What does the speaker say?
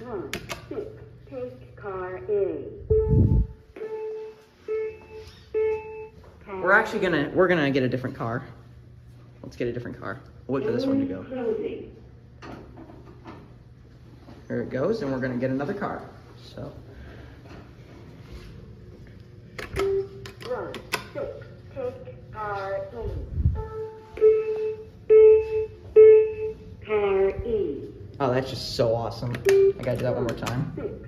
1, 6, take car A. We're gonna get a different car. Let's get a different car. We'll wait for this one to go. Closing. There it goes, and we're gonna get another car. So. 1, 6, take car E. Car E. Oh, that's just so awesome. I gotta do that one more time. 6,